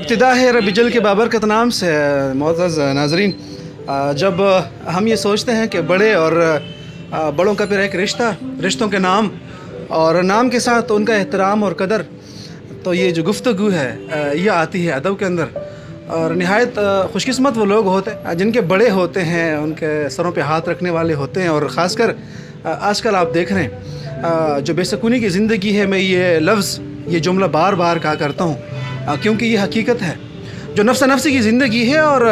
इब्तिदा है रब जल के बाबरकत नाम से। मुअज़्ज़ज़ नाज़रीन, जब हम ये सोचते हैं कि बड़े और बड़ों का फिर एक रिश्ता, रिश्तों के नाम और नाम के साथ उनका एहतराम और कदर, तो ये जो गुफ्तगू है ये आती है अदब के अंदर। और निहायत खुशकिस्मत वो लोग होते हैं जिनके बड़े होते हैं, उनके सरों पे हाथ रखने वाले होते हैं। और ख़ासकर आजकल आप देख रहे हैं जो बेसकूनी की ज़िंदगी है, मैं ये लफ्ज़, ये जुमला बार बार कहा करता हूँ क्योंकि ये हकीकत है। जो नफ्स नफ्सी की ज़िंदगी है और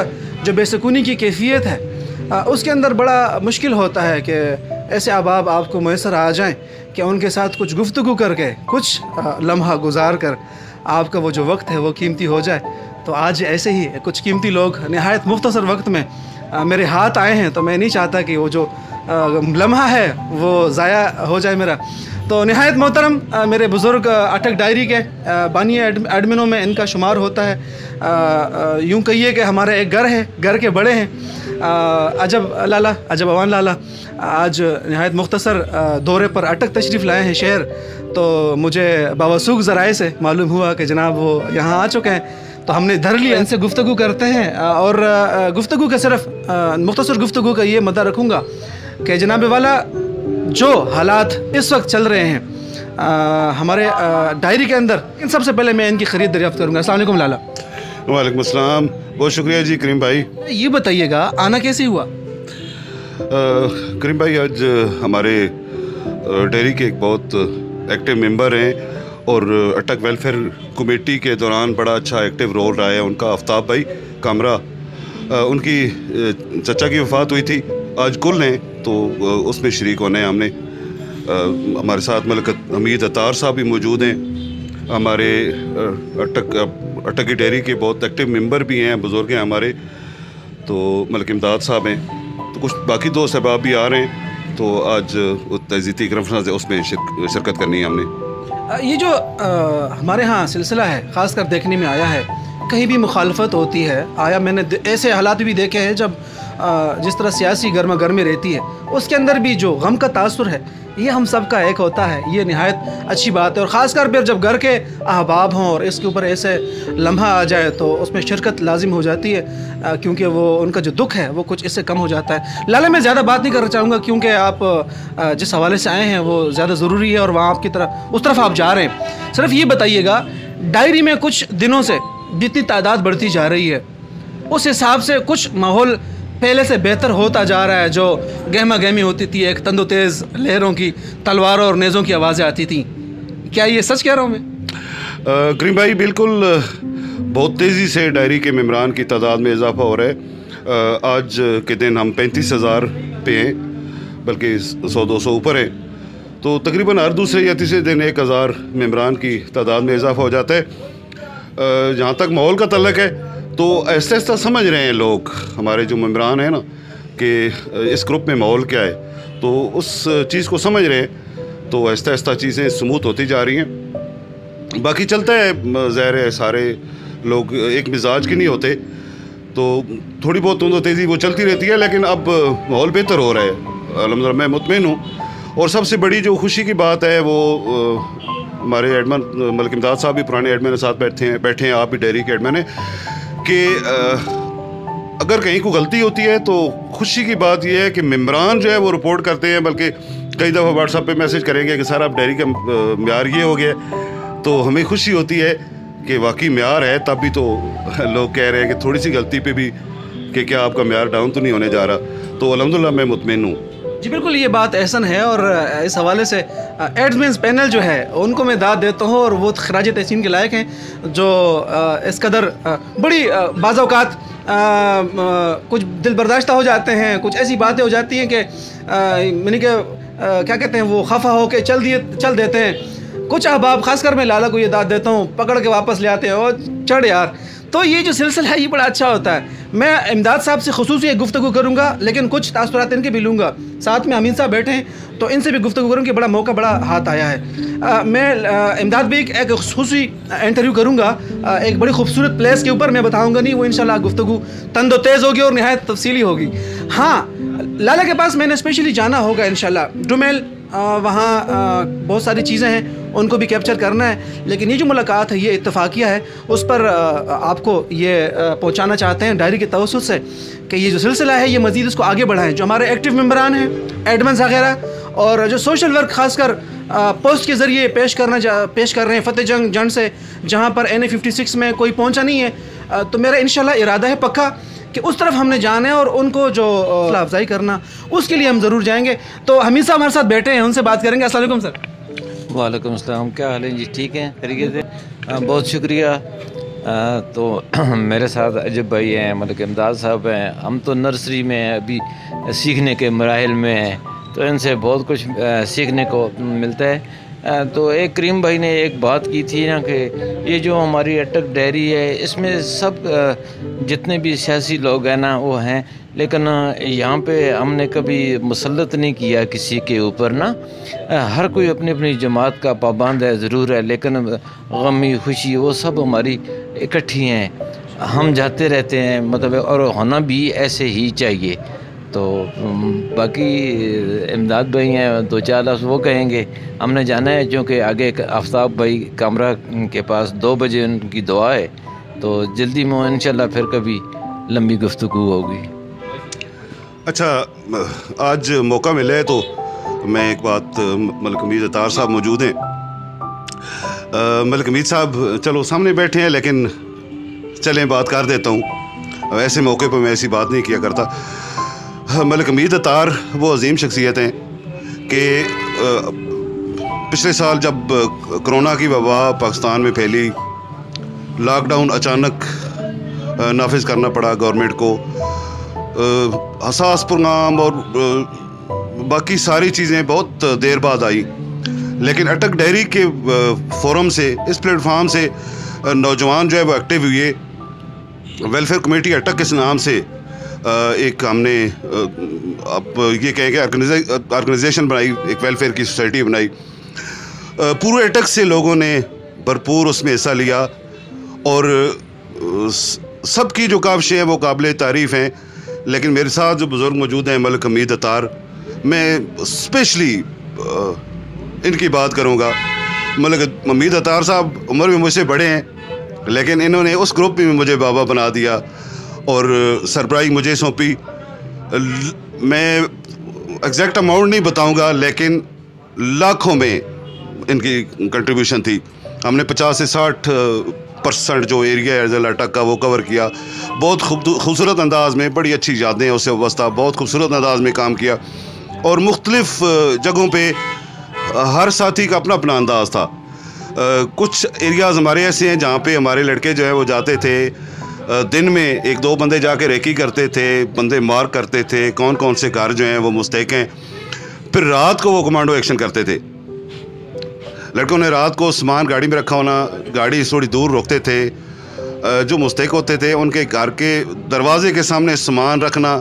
जो बेसकूनी की कैफियत है, उसके अंदर बड़ा मुश्किल होता है कि ऐसे अहबाब आपको मैसर आ जाएं कि उनके साथ कुछ गुफ्तगू करके, कुछ लम्हा गुजार कर आपका वो जो वक्त है वो कीमती हो जाए। तो आज ऐसे ही कुछ कीमती लोग निहायत मुख्तसर वक्त में मेरे हाथ आए हैं, तो मैं नहीं चाहता कि वो जो लम्हा है वो ज़ाया हो जाए मेरा। तो निहायत मोहतरम मेरे बुज़ुर्ग अटक डायरी के बानी एडमिनों में इनका शुमार होता है। यूँ कहिए कि हमारा एक घर है, घर के बड़े हैं। अजब अवान लाला आज निहायत मुख्तसर दौरे पर अटक तशरीफ़ लाए हैं शहर। तो मुझे बावसूख ज़राए से मालूम हुआ कि जनाब वो यहाँ आ चुके हैं, तो हमने धर लिया, इनसे गुफ्तगू करते हैं। और गुफ्तगू का सिर्फ मुख्तसर गुफ्तगू का ये मदा रखूँगा कि जनाब वाला जो हालात इस वक्त चल रहे हैं हमारे डायरी के अंदर, इन सबसे पहले मैं इनकी खरीद दरियाफ्त करूँगा। अस्सलाम वालेकुम लाला। वालेकुम अस्सलाम, बहुत शुक्रिया जी करीम भाई। ये बताइएगा आना कैसे हुआ? करीम भाई, आज हमारे डायरी के एक बहुत एक्टिव मेंबर हैं और अटक वेलफेयर कमेटी के दौरान बड़ा अच्छा एक्टिव रोल रहा है उनका, आफ्ताब भाई कामरा। उनकी चचा की वफ़ात हुई थी, आज कुल हैं, तो उसमें शरीक होने हमने। हमारे साथ मलिक हमीद अतार साहब भी मौजूद हैं, हमारे अटक की डेयरी के बहुत एक्टिव मेंबर भी हैं, बुज़ुर्ग हैं हमारे। तो मलिक इमदाद साहब हैं, तो कुछ बाकी दोस्त अहबाब भी आ रहे हैं। तो आज तज़ीती कॉन्फ्रेंस उसमें शिरकत करनी है हमने। ये जो हमारे यहाँ सिलसिला है ख़ासकर देखने में आया है, कहीं भी मुखालफत होती है। आया मैंने ऐसे हालात भी देखे हैं जब जिस तरह सियासी गर्मा गर्मी रहती है, उसके अंदर भी जो गम का तासुर है ये हम सब का एक होता है। ये निहायत अच्छी बात है। और ख़ासकर फिर जब घर के अहबाब हों और इसके ऊपर ऐसे लम्हा आ जाए तो उसमें शिरकत लाजिम हो जाती है, क्योंकि वो उनका जो दुख है वो कुछ इससे कम हो जाता है। लाला, मैं ज़्यादा बात नहीं करना चाहूँगा क्योंकि आप जिस हवाले से आए हैं वो ज़्यादा ज़रूरी है और वहाँ आपकी तरफ उस तरफ आप जा रहे हैं। सिर्फ ये बताइएगा, डायरी में कुछ दिनों से जितनी तादाद बढ़ती जा रही है उस हिसाब से कुछ माहौल पहले से बेहतर होता जा रहा है। जो गहमा गहमी होती थी, एक तंदो तेज़ लहरों की, तलवारों और नेज़ों की आवाज़ें आती थी, क्या ये सच कह रहा हूँ मैं? करीम भाई, बिल्कुल बहुत तेज़ी से डायरी के मेम्बरान की तादाद में इजाफा हो रहा है। आज के दिन हम 35,000 पे हैं, बल्कि 100-200 ऊपर हैं। तो तकरीबन हर दूसरे या तीसरे दिन 1,000 मेम्बरान की तादाद में इजाफा हो जाता है। जहाँ तक माहौल का तल्लक है तो ऐसा ऐसा समझ रहे हैं लोग, हमारे जो मेम्बरान हैं ना, कि इस ग्रुप में माहौल क्या है, तो उस चीज़ को समझ रहे हैं। तो आहिस्ता आहिस्ता चीज़ें स्मूथ होती जा रही हैं। बाकी चलता है, ज़ाहिर है सारे लोग एक मिजाज की नहीं होते, तो थोड़ी बहुत तुंदो तेज़ी वो चलती रहती है, लेकिन अब माहौल बेहतर हो रहा है अल्हम्दुलिल्लाह, मैं मुतमईन हूँ। और सबसे बड़ी जो खुशी की बात है वो हमारे एडमिन मलिक इमदाद साहब भी पुराने एडमिन के साथ बैठे हैं, आप भी डेयरी के एडमिन हैं, कि अगर कहीं कोई गलती होती है तो खुशी की बात यह है कि मेम्बरान जो है वो रिपोर्ट करते हैं, बल्कि कई दफ़ा व्हाट्सएप पे मैसेज करेंगे कि सर अब डेयरी का म्यार ये हो गया। तो हमें खुशी होती है कि वाकई म्यार है, तब भी तो लोग कह रहे हैं कि थोड़ी सी गलती पे भी कि क्या आपका म्यार डाउन तो नहीं होने जा रहा। तो अल्हम्दुलिल्लाह मैं मुतमईन हूँ जी। बिल्कुल, ये बात एहसन है और इस हवाले से एडमिन्स पैनल जो है उनको मैं दाद देता हूँ और वो खराज तहसीन के लायक हैं, जो इस कदर बड़ी बाज़ औक़ात कुछ दिल बर्दाश्त हो जाते हैं, कुछ ऐसी बातें हो जाती हैं कि मैंने क्या कहते हैं, वो खफा हो के चल देते हैं। कुछ अहबाब, खासकर मैं लाला को ये दाद देता हूँ, पकड़ के वापस ले आते हैं और चढ़ यार। तो ये जो सिलसिला है ये बड़ा अच्छा होता है। मैं इमदाद साहब से खुसूसी एक गुफ्तगू करूँगा, लेकिन कुछ तासुरात इनके भी लूँगा। साथ में अमीन साहब बैठे हैं तो इनसे भी गुफ्तगू करूँ कि बड़ा मौका, बड़ा हाथ आया है। मैं इमदाद भी एक खुसूसी इंटरव्यू करूँगा एक बड़ी खूबसूरत प्लेस के ऊपर। मैं बताऊँगा नहीं, वो इंशाल्लाह गुफ्तगू तंदो तेज़ होगी और निहायत तफसीली होगी। हाँ, लाला के पास मैंने स्पेशली जाना होगा इंशाल्लाह। डुमेल वहाँ बहुत सारी चीज़ें हैं, उनको भी कैप्चर करना है, लेकिन ये जो मुलाकात है, ये इत्तफाकिया है, उस पर आपको ये पहुँचाना चाहते हैं डायरी के तवस्सुत से कि ये जो सिलसिला है ये मज़ीद इसको आगे बढ़ाएं। जो हमारे एक्टिव मेंबरान हैं, एडमन्स वगैरह, और जो सोशल वर्क खासकर पोस्ट के ज़रिए पेश कर रहे हैं फतेह जंग से, जहाँ पर NA 56 में कोई पहुँचा नहीं है, तो मेरा इंशाल्लाह इरादा है पक्का कि उस तरफ हमने जाना है और उनको जो हौसला अफजाई करना, उसके लिए हम ज़रूर जाएंगे। तो हमीद साहब हमारे साथ बैठे हैं, उनसे बात करेंगे। अस्सलाम वालेकुम सर। वालेकुम अस्सलाम, क्या हाल है जी? ठीक है, खैरियत है, बहुत शुक्रिया। तो मेरे साथ अजब भाई हैं, मलिक इमदाद साहब हैं। हम तो नर्सरी में अभी सीखने के मराहिल में हैं, तो इनसे बहुत कुछ सीखने को मिलता है। तो एक करीम भाई ने एक बात की थी ना कि ये जो हमारी अटक डायरी है, इसमें सब जितने भी सियासी लोग हैं ना वो हैं, लेकिन यहाँ पे हमने कभी मुसल्लत नहीं किया किसी के ऊपर ना। हर कोई अपनी अपनी जमात का पाबंद है ज़रूर है, लेकिन गमी खुशी वो सब हमारी इकट्ठी हैं, हम जाते रहते हैं, मतलब, और होना भी ऐसे ही चाहिए। तो बाकी इमदाद भाई हैं, दो चार लफ्ज़ वो कहेंगे। हमने जाना है क्योंकि आगे आफ्ताब भाई कामरा के पास 2 बजे उनकी दुआ है, तो जल्दी में इंशाल्लाह फिर कभी लंबी गुफ्तगू होगी। अच्छा, आज मौका मिला है तो मैं एक बात, मलिक हमीद अतार साहब मौजूद हैं। मलिक हमीद साहब चलो सामने बैठे हैं, लेकिन चलें बात कर देता हूँ, ऐसे मौके पर मैं ऐसी बात नहीं किया करता। मलिक हमीद अतार वो अजीम शख्सियत हैं कि पिछले साल जब कोरोना की वबा पाकिस्तान में फैली, लॉकडाउन अचानक नाफिज करना पड़ा गवर्नमेंट को, हसास प्रोग्राम और बाकी सारी चीज़ें बहुत देर बाद आई, लेकिन अटक डायरी के फोरम से, इस प्लेटफार्म से नौजवान जो है वो एक्टिव हुए। वेलफेयर कमेटी अटक के नाम से एक हमने अब ये कहेंगे ऑर्गेनाइजेशन बनाई, एक वेलफेयर की सोसाइटी बनाई। पूरे अटक से लोगों ने भरपूर उसमें हिस्सा लिया, और सबकी जो काविशें हैं वो काबिल तारीफ़ हैं। लेकिन मेरे साथ जो बुज़ुर्ग मौजूद हैं, मलिक हमीद अतार, मैं स्पेशली इनकी बात करूँगा। मलिक हमीद अतार साहब उम्र में मुझसे बड़े हैं, लेकिन इन्होंने उस ग्रुप में मुझे बाबा बना दिया और सरप्राइज मुझे सौंपी। मैं एग्जैक्ट अमाउंट नहीं बताऊंगा, लेकिन लाखों में इनकी कंट्रीब्यूशन थी। हमने 50 से 60% जो एरिया है ज़िला अटक का वो कवर किया। बहुत खूबसूरत अंदाज़ में, बड़ी अच्छी यादें उससे वाबस्ता, बहुत खूबसूरत अंदाज़ में काम किया, और मुख्तलिफ़ जगहों पे हर साथी का अपना अपना अंदाज़ था। कुछ एरियाज़ हमारे ऐसे हैं जहाँ पे हमारे लड़के जो है वो जाते थे, दिन में 1-2 बंदे जाके रेकी करते थे, बंदे मार करते थे, कौन कौन से घर जो हैं वो मुस्तहक हैं, फिर रात को वो कमांडो एक्शन करते थे। लड़कों ने रात को सामान गाड़ी में रखा होना, गाड़ी थोड़ी दूर रोकते थे, जो मुस्तहक होते थे उनके घर के दरवाजे के सामने सामान रखना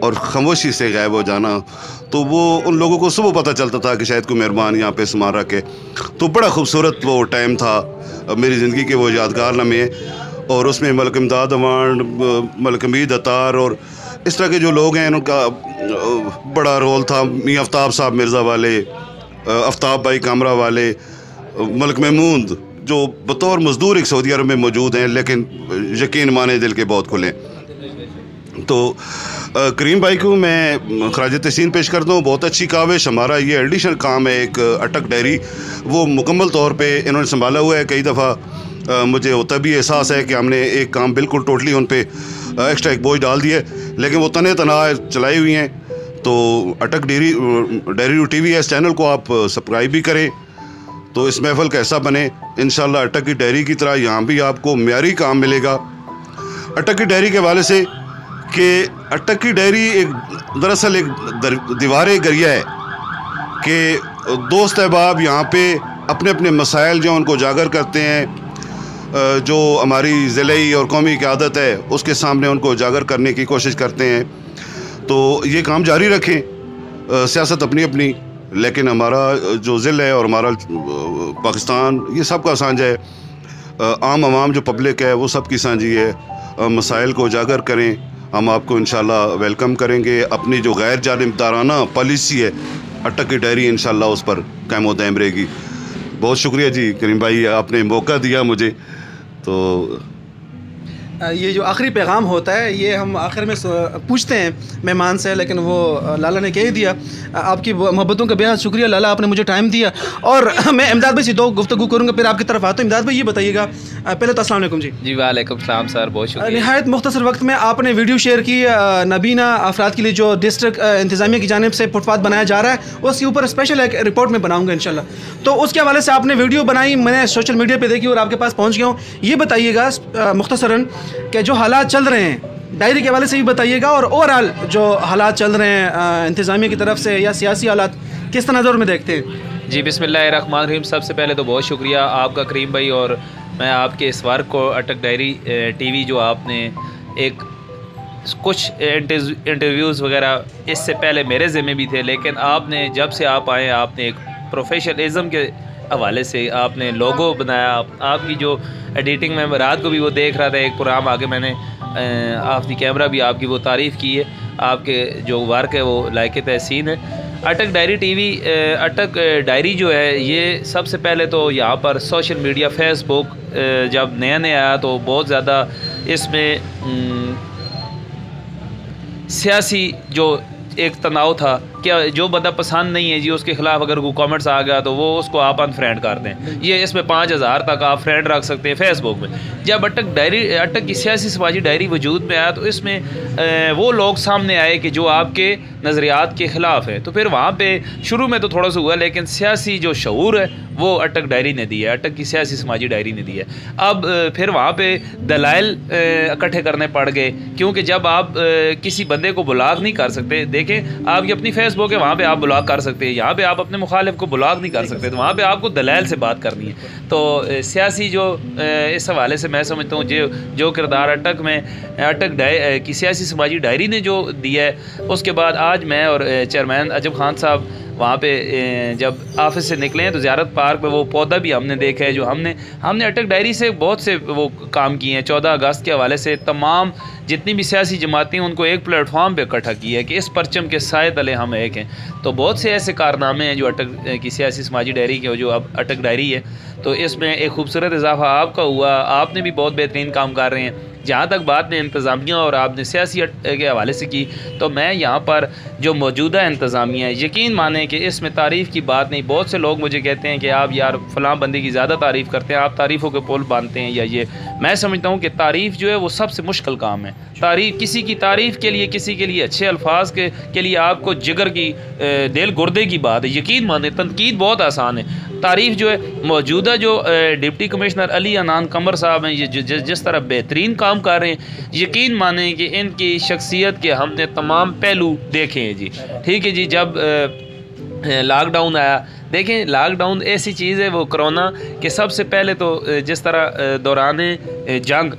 और खामोशी से गायब हो जाना। तो वो उन लोगों को सुबह पता चलता था कि शायद कोई मेहरबान यहाँ पे सामान रखे। तो बड़ा खूबसूरत वो टाइम था, मेरी ज़िंदगी के वो यादगार लम्हे, और उसमें मलिक इमदाद अवान, मलिक हमीद अतार और इस तरह के जो लोग हैं उनका बड़ा रोल था। मियाँ आफ्ताब साहब मिर्ज़ा वाले, आफ्ताब भाई कामरा वाले, मलिक महमूद जो बतौर मज़दूर एक सऊदी अरब में मौजूद हैं, लेकिन यकीन माने दिल के बहुत खुले। तो करीम भाई को मैं खराज तहसीन पेश करता हूँ। बहुत अच्छी काविश, हमारा ये एडिशनल काम है एक अटक डायरी, वो मुकम्मल तौर पे इन्होंने संभाला हुआ है। कई दफ़ा मुझे होता भी एहसास है कि हमने एक काम बिल्कुल टोटली उन पे एक्स्ट्रा एक बोझ डाल दिया है, लेकिन वो तने तना चलाई हुई हैं। तो अटक डायरी TV है, इस चैनल को आप सब्सक्राइब भी करें तो इस महफल का हिस्सा बने। इंशाल्लाह अटक की डायरी की तरह यहाँ भी आपको म्यारी काम मिलेगा। अटक की डायरी के हवाले से कि अटक की डायरी एक दरअसल एक दीवार गरिया है कि दोस्त अहबाब यहाँ पे अपने अपने मसाइल जो उनको उजागर करते हैं, जो हमारी ज़िलाई और कौमी की आदत है उसके सामने उनको उजागर करने की कोशिश करते हैं। तो ये काम जारी रखें। सियासत अपनी अपनी, लेकिन हमारा जो ज़िला है और हमारा पाकिस्तान ये सब का साझा है। आम आवाम जो पब्लिक है वो सब की साझी है। मसाइल को उजागर करें, हम आपको इंशाल्लाह वेलकम करेंगे। अपनी जो गैर जानिबदाराना पॉलिसी है اٹک کی ڈائری انشاءاللہ اس پر قائم و دائم رہے گی. بہت شکریہ جی کریم بھائی, آپ نے موقع دیا مجھے. تو یہ جو آخری پیغام ہوتا ہے یہ ہم آخر میں پوچھتے ہیں مہمان سے, لیکن وہ لالا نے کہہ دیا. آپ کی محبتوں کا بہت شکریہ لالا, آپ نے مجھے ٹائم دیا. اور میں امداد بھائی سے دو گفتگو کروں گا, پھر آپ کی طرف آتا ہوں. امداد بھائی یہ بتائیے گا پہلے تو السلام علیکم. جی وعلیکم السلام سر, بہت شکریہ. نہایت مختصر وقت میں آپ نے ویڈیو شیئر کی نابینا افراد کے لیے جو ڈسٹرکٹ انتظامیہ کی جانب سے فٹ پاتھ بنایا جا رہا ہے, اس کے اوپر اسپیشل ایک رپورٹ میں بناؤں گا انشاءاللہ. تو اس کے حوالے سے آپ نے ویڈیو بنائی, میں نے سوشل میڈیا پہ دیکھی اور آپ کے پاس پہنچ گیا ہوں. یہ بتائیے گا مختصراً کہ جو حالات چل رہے ہیں ڈائری کے حوالے سے بھی بتائیے گا, اور اوور آل جو حالات چل رہے ہیں انتظامیہ کی طرف سے یا سیاسی حالات کس تناظر میں دیکھتے ہیں. جی بسم اللہ الرحمن الرحیم. سب سے پہلے تو بہت شکریہ آپ کا کریم بھائی, اور میں آپ کے اس ورک کو اٹک ڈائری ٹی وی جو آپ نے ایک کچھ انٹرویوز وغیرہ اس سے پہلے میرے ذمہ بھی تھے, لیکن آپ نے جب سے آپ آئے آپ نے ایک پروفیشنلزم کے حوالے سے آپ نے لوگو بنایا. آپ کی جو ایڈیٹنگ میں رات کو بھی وہ دیکھ رہا تھا, ایک پروگرام آگے میں نے آپ کی کیمرہ بھی آپ کی وہ تعریف کی ہے. آپ کے جو ورک ہے وہ لائق تحسین ہے. اٹک ڈائری ٹی وی, اٹک ڈائری جو ہے یہ سب سے پہلے تو یہاں پر سوشل میڈیا فیس بک جب نیا آیا تو بہت زیادہ اس میں سیاسی جو ایک تناؤ تھا کہ جو بندہ پسند نہیں ہے جی اس کے خلاف اگر کوئی کامنٹس آ گیا تو وہ اس کو آپ انفرینڈ کر دیں. یہ اس میں 5000 تک آپ فرینڈ رکھ سکتے ہیں فیس بک میں. جب اٹک کی سیاسی سماجی ڈائری وجود میں آیا تو اس میں وہ لوگ سامنے آئے کہ جو آپ کے نظریات کے خلاف ہے. تو پھر وہاں پہ شروع میں تو تھوڑا سا ہوا, لیکن سیاسی جو شعور ہے وہ اٹک ڈائری نے دی ہے, اٹک کی سیاسی سماجی ڈائری نے دی ہے. اب پھر وہاں پہ دلائل اکٹھے کرنے پڑ گئے, کیونکہ جب آپ کسی بندے کو بلاک نہیں کر سکتے, دیکھیں آپ کی اپنی فیس بک ہے وہاں پہ آپ بلاک کر سکتے ہیں, یہاں پہ آپ اپنے مخالف کو بلاک نہیں کر سکتے, تو وہاں پہ آپ کو دلائل سے بات کرنی ہے. تو سیاسی جو اس حوالے سے میں سمجھتا ہوں جو کردار اٹک میں اٹک کی سیاسی سماجی ڈائری نے جو دیا ہے, اس کے بعد آج میں اور چیئرمین عجب خان صاحب وہاں پہ جب آفس سے نکلے ہیں تو زیارت پارک میں وہ پودا بھی ہم نے دیکھا ہے جو ہم نے اٹک ڈائری سے بہت سے وہ کام کیے ہیں. 14 اگست کے حوالے سے تمام جتنی بھی سیاسی جماعتیں ان کو ایک پلیٹ فارم پہ اکٹھا کیا ہے کہ اس پرچم کے سائے تلے ہم ایک ہیں. تو بہت سے ایسے کارنامے ہیں جو اٹک کی سیاسی سماجی ڈائری کے, جو اب اٹک ڈائری ہے تو اس میں ایک خوبصورت اضافہ آپ کا ہوا. آپ نے بھی بہت بہترین کام کر رہے ہیں. جہاں تک بات نے انتظامیہ اور آپ نے سیاسی کے حوالے سے کی, تو میں یہاں پر جو موجودہ انتظامیہ ہے, یقین مانیں کہ اس میں تعریف کی بات نہیں. بہت سے لوگ مجھے کہتے ہیں کہ آپ یار فلاں بندے کی زیادہ تعریف کرتے ہیں, آپ تعریفوں کے پول باندھتے ہیں یا یہ. میں سمجھتا ہوں کہ تعریف جو ہے وہ سب سے مشکل کام ہے. تعریف کسی کی تعریف کے لیے, کسی کے لیے اچھے الفاظ کے لیے آپ کو جگر کی دل گردے کی بات ہے. یقین مانیں تنقید بہت آسان ہے. تعریف جو ہے موجودہ جو ڈپٹی کمشنر علی عنان قمر صاحب ہیں, یہ جس طرح بہترین کام کر رہے ہیں, یقین مانیں کہ ان کی شخصیت کے ہم نے تمام پہلو دیکھے ہیں جی. ٹھیک ہے جی. جب لاک ڈاؤن آیا, دیکھیں لاک ڈاؤن ایسی چیز ہے وہ کرونا کہ سب سے پہلے تو جس طرح دوران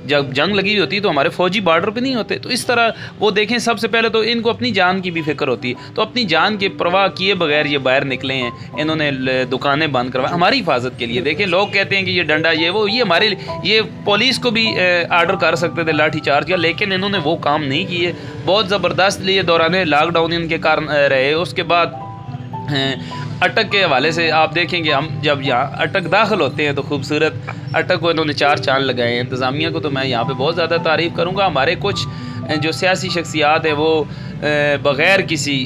جب جنگ لگی ہوتی ہے تو ہمارے فوجی بارڈر پہ نہیں ہوتے, تو اس طرح وہ دیکھیں سب سے پہلے تو ان کو اپنی جان کی بھی فکر ہوتی ہے. تو اپنی جان کی پرواہ کیے بغیر یہ باہر نکلے ہیں, انہوں نے دکانیں بند کروائی ہماری حفاظت کے لیے. دیکھیں لوگ کہتے ہیں کہ یہ ڈنڈا یہ ہمارے یہ پولیس کو بھی آرڈر کر سکتے تھے لاٹھی چارج کا, لیکن انہوں نے وہ کام نہیں کیے. بہت زبردست لیے دوران لاک ڈاؤن ان کے کارن رہے. اس کے بعد اٹک کے حوالے سے آپ دیکھیں گے, ہم جب یہاں اٹک داخل ہوتے ہیں تو خوبصورت اٹک کو انہوں نے 4 چاند لگائے ہیں. انتظامیہ کو تو میں یہاں پہ بہت زیادہ تعریف کروں گا. ہمارے کچھ جو سیاسی شخصیات ہیں وہ بغیر کسی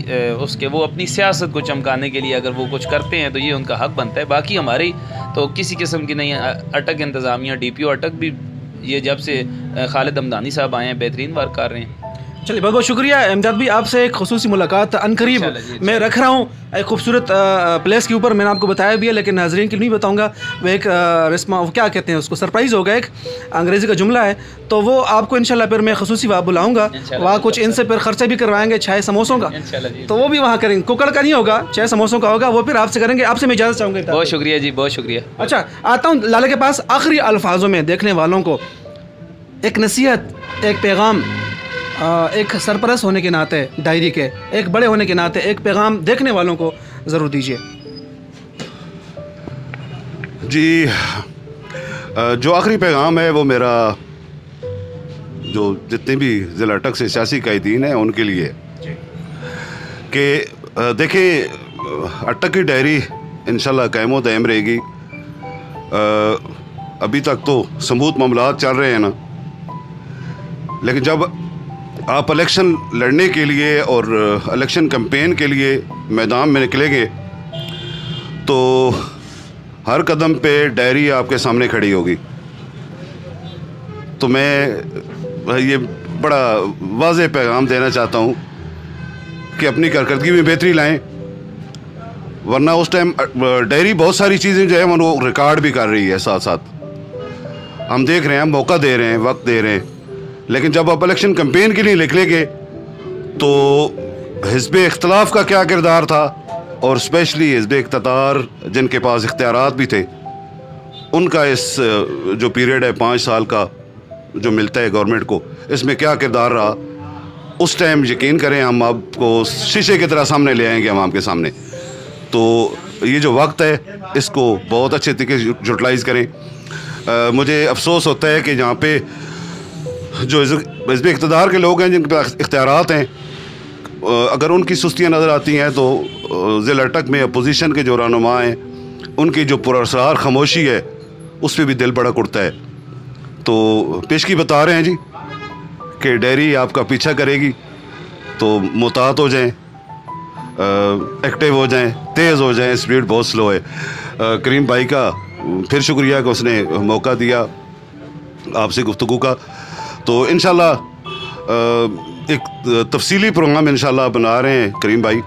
اس کے وہ اپنی سیاست کو چمکانے کے لیے اگر وہ کچھ کرتے ہیں تو یہ ان کا حق بنتا ہے. باقی ہماری تو کسی قسم کی نہیں ہے. اٹک انتظامیہ ڈی پی او اٹک بھی یہ جب سے خالد ہمدانی صاحب آئے ہیں بہترین ورک کر رہے ہیں. چلیے بہت بہت شکریہ امداد بھی. آپ سے ایک خصوصی ملاقات عنقریب میں رکھ رہا ہوں ایک خوبصورت پلیس کے اوپر. میں نے آپ کو بتایا بھی ہے لیکن ناظرین کے نہیں بتاؤں گا. وہ ایک کیا کہتے ہیں اس کو, سرپرائز ہوگا. ایک انگریزی کا جملہ ہے تو وہ آپ کو انشاءاللہ پھر میں خصوصی وہاں بلاؤں گا. وہاں کچھ ان سے پھر خرچہ بھی کروائیں گے چائے سموسوں کا, تو وہ بھی وہاں کریں گے. ککڑ کا نہیں ہوگا, چائے سموسوں کا ہوگا, وہ پھر آپ سے کریں گے. آپ سے میں اجازت چاہوں گا. بہت شکریہ جی, بہت شکریہ. اچھا آتا ہوں لالا کے پاس. آخری الفاظوں میں دیکھنے والوں کو ایک نصیحت, ایک پیغام, ایک سرپرست ہونے کے ناطے ڈائری کے, ایک بڑے ہونے کے ناطے ایک پیغام دیکھنے والوں کو ضرور دیجیے. جی جو آخری پیغام ہے وہ میرا جو جتنے بھی ضلع اٹک سے سیاسی قائدین ہیں ان کے لیے کہ دیکھیں अटक की डायरी इंशाल्लाह कायम व दायम रहेगी। अभी तक तो समूत मामलात चल रहे हैं ना, लेकिन जब आप इलेक्शन लड़ने के लिए और इलेक्शन कैंपेन के लिए मैदान में निकलेंगे तो हर कदम पे डायरी आपके सामने खड़ी होगी। तो मैं ये बड़ा वाज़ेह पैगाम देना चाहता हूँ कि अपनी कारकर्दगी में बेहतरी लाएं, वरना उस टाइम डायरी बहुत सारी चीज़ें जो है वो रिकॉर्ड भी कर रही है, साथ साथ हम देख रहे हैं, हम मौका दे रहे हैं, वक्त दे रहे हैं। लेकिन जब आप इलेक्शन कैंपेन के लिए निकलेंगे तो हिज़्ब इख्तिलाफ का क्या किरदार था, और स्पेशली हिज़्ब इक़्तिदार जिनके पास इख्तियारात भी थे, उनका इस जो पीरियड है 5 साल का जो मिलता है गवर्नमेंट को, इसमें क्या किरदार रहा, उस टाइम यकीन करें हम आपको शीशे की तरह सामने ले आएंगे आवाम के सामने। तो ये जो वक्त है इसको बहुत अच्छे तरीके से यूटिलाइज़ करें। मुझे अफसोस होता है कि यहाँ पे जो हिज़्ब इक़्तिदार के लोग हैं जिनके पास इख्तियारात हैं, अगर उनकी सुस्तियाँ नज़र आती हैं तो ज़िला अटक में अपोजिशन के जो रहनुमा हैं उनकी जो पुरअसरार खामोशी है उस पर भी दिल बड़ा उठता है। तो पेशगी बता रहे हैं जी कि डायरी आपका पीछा करेगी, तो मुतात हो जाएं, एक्टिव हो जाएं, तेज़ हो जाएं, स्पीड बहुत स्लो है। करीम भाई का फिर शुक्रिया कि उसने मौका दिया आपसे गुफ्तगू का। तो इंशाल्लाह एक तफसीली प्रोग्राम इंशाल्लाह बना रहे हैं करीम भाई,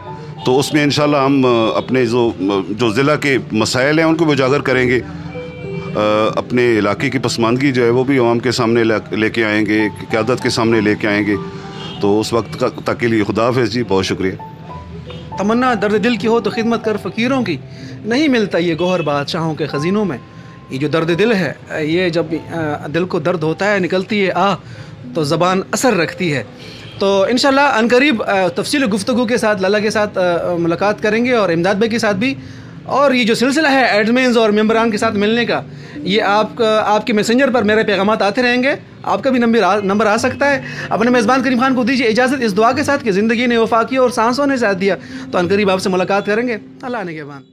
तो उसमें इंशाल्लाह हम अपने जो ज़िला के मसाइल हैं उनको भी उजागर करेंगे, अपने इलाके की पसमानदगी जो है वो भी आवाम के सामने लेके आएंगे, क़यादत के सामने लेके आएंगे। तो उस वक्त तक के लिए खुदा हाफ़िज़ जी, बहुत शुक्रिया। तमन्ना दर्द दिल की हो तो खिदमत कर फ़कीरों की, नहीं मिलता ये गौहर बादशाहों के ख़ज़ीनों में। ये जो दर्द दिल है, ये जब दिल को दर्द होता है, निकलती है तो ज़बान असर रखती है। तो इंशाल्लाह अनकरीब तफसील गुफ्तगू के साथ लाला के साथ मुलाकात करेंगे, और इमदाद भाई के साथ भी। और ये जो सिलसिला है एडमिन्स और मेंबरान के साथ मिलने का, ये आपके मैसेंजर पर मेरे पैगामात आते रहेंगे। आपका भी नंबर आ सकता है। अपने मेज़बान करीम खान को दीजिए इजाज़त इस दुआ के साथ कि ज़िंदगी ने वफा की और सांसों ने साथ दिया। तो अनकरीब आपसे मुलाकात करेंगे। अल्लाह ने के बाद।